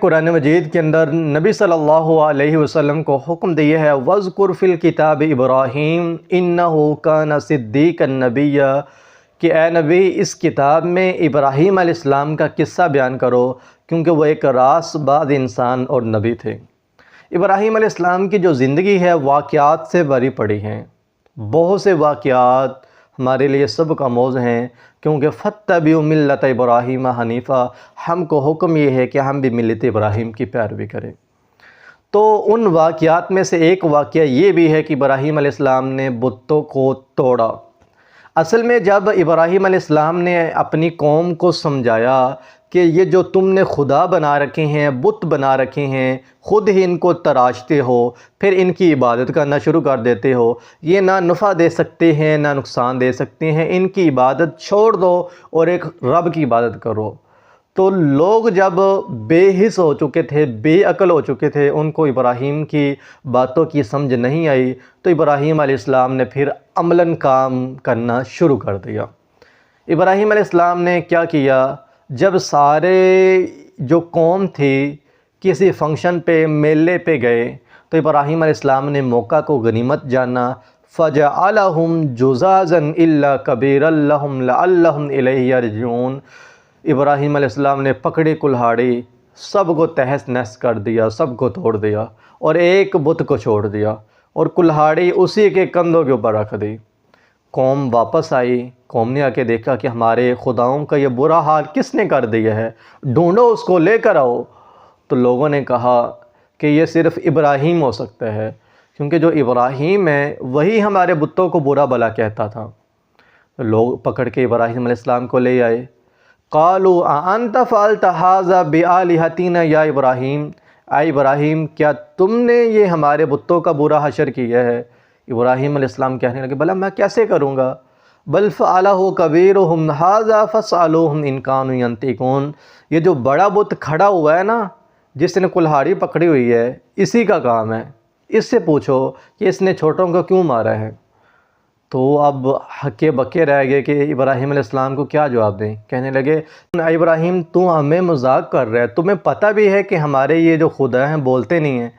قرآن مجید کے اندر نبی صلی اللہ علیہ وسلم کو حکم دیا ہے وَاذْكُرْ فِي الْكِتَابِ إِبْرَاهِيمَ إِنَّهُ كَانَ صِدِّيقًا نَبِيًّا کہ اے نبی اس کتاب میں ابراہیم علیہ السلام کا قصہ بیان کرو کیونکہ وہ ایک راست باز انسان اور نبی تھے۔ ابراہیم علیہ السلام کی جو زندگی ہے واقعات سے بھری پڑی ہیں، بہت سے واقعات ہمارے لیے سب کا موضوع ہیں، کیونکہ فَاتَّبِعُوا مِلَّةَ ابراہیم حنیفا، ہم کو حکم یہ ہے کہ ہم بھی ملت ابراہیم کی پیروی کریں۔ تو ان واقعات میں سے ایک واقعہ یہ بھی ہے کہ ابراہیم علیہ السلام نے بتوں کو توڑا۔ اصل میں جب ابراہیم علیہ السلام نے اپنی قوم کو سمجھایا کہ یہ جو تم نے خدا بنا رکھے ہیں، بت بنا رکھے ہیں، خود ہی ان کو تراشتے ہو، پھر ان کی عبادت کرنا شروع کر دیتے ہو، یہ نہ نفع دے سکتے ہیں نہ نقصان دے سکتے ہیں، ان کی عبادت چھوڑ دو اور ایک رب کی عبادت کرو۔ تو لوگ جب بے حس ہو چکے تھے، بے عقل ہو چکے تھے، ان کو ابراہیم کی باتوں کی سمجھ نہیں آئی، تو ابراہیم علیہ السلام نے پھر عملاً کام کرنا شروع کر دیا۔ ابراہیم علیہ السلام نے کیا کیا؟ جب سارے جو قوم تھی کسی فنکشن پہ، میلے پہ گئے، تو ابراہیم علیہ السلام نے موقع کو غنیمت جانا، فَجَعَلَهُمْ جُزَازًا إِلَّا كَبِيرًا لَهُمْ لَعَلَّهُمْ إِلَيْهِ يَرْجِعُونَ۔ ابراہیم علیہ السلام نے پکڑی کلہاڑی، سب کو تہس نہس کر دیا، سب کو توڑ دیا اور ایک بت کو چھوڑ دیا اور کلہاڑی اسی کے کندھوں کے اوپر رکھ دی۔ قوم واپس آئی، قوم نے آ کے دیکھا کہ ہمارے خداؤں کا یہ برا حال کس نے کر دیا ہے، ڈھونڈو اس کو، لے کر آؤ۔ تو لوگوں نے کہا کہ یہ صرف ابراہیم ہو سکتا ہے، کیونکہ جو ابراہیم ہے وہی ہمارے بتوں کو برا بھلا کہتا تھا۔ لوگ پکڑ کے ابراہیم علیہ السلام کو لے آئے، قالوا اانت فعلت هذا بآلهتنا یا ابراہیم، اے ابراہیم کیا تم نے یہ ہمارے بتوں کا برا حشر کیا ہے؟ ابراہیم علیہ السلام کہنے لگے بھلا میں کیسے کروں گا؟ بل فعلہ کبیرہم ھذا فاسألوہم ان کانوا ینطقون، یہ جو بڑا بت کھڑا ہوا ہے نا، جس نے کلہاڑی پکڑی ہوئی ہے، اسی کا کام ہے، اس سے پوچھو کہ اس نے چھوٹوں کو کیوں مارا ہے۔ تو اب ہکے بکے رہ گئے کہ ابراہیم علیہ السلام کو کیا جواب دیں۔ کہنے لگے ابراہیم تو ہمیں مذاق کر رہا ہے، تمہیں پتہ بھی ہے کہ ہمارے یہ جو خدا ہیں بولتے نہیں ہیں۔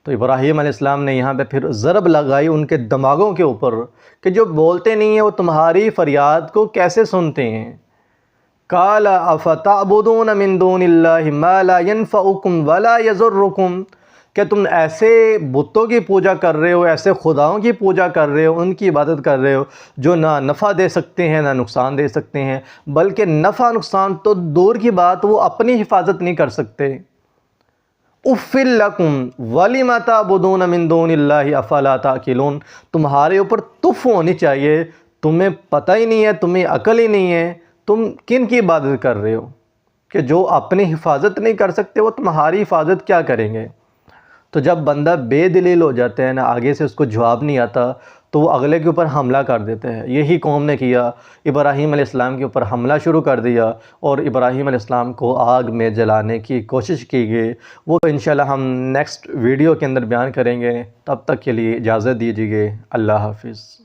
تو ابراہیم علیہ السلام نے یہاں پہ پھر ضرب لگائی ان کے دماغوں کے اوپر کہ جو بولتے نہیں ہیں وہ تمہاری فریاد کو کیسے سنتے ہیں۔ قال افتعبدون من دون اللہ ما لا ينفعکم ولا یضرکم، کہ تم ایسے بتوں کی پوجا کر رہے ہو، ایسے خداؤں کی پوجا کر رہے ہو، ان کی عبادت کر رہے ہو جو نہ نفع دے سکتے ہیں نہ نقصان دے سکتے ہیں، بلکہ نفع نقصان تو دور کی بات وہ اپنی حفاظت نہیں کر سکتے۔ اُفٍّ لَکُمْ وَلِمَ تَعْبُدُونَ مِن دُونِ اللَّهِ أَفَلَا تَعْقِلُونَ، تمہارے اوپر تف ہونی چاہیے، تمہیں پتہ ہی نہیں ہے، تمہیں عقل ہی نہیں ہے، تم کن کی عبادت کر رہے ہو کہ جو اپنی حفاظت نہیں کر سکتے وہ تمہاری حفاظت کیا کریں گے۔ تو جب بندہ بے دلیل ہو جاتا ہے نا، آگے سے اس کو جواب نہیں آتا، تو وہ اگلے کے اوپر حملہ کر دیتے ہیں۔ یہی قوم نے کیا، ابراہیم علیہ السلام کے اوپر حملہ شروع کر دیا اور ابراہیم علیہ السلام کو آگ میں جلانے کی کوشش کی گئی۔ وہ انشاءاللہ ہم نیکسٹ ویڈیو کے اندر بیان کریں گے۔ تب تک کے لیے اجازت دیجیے، اللہ حافظ۔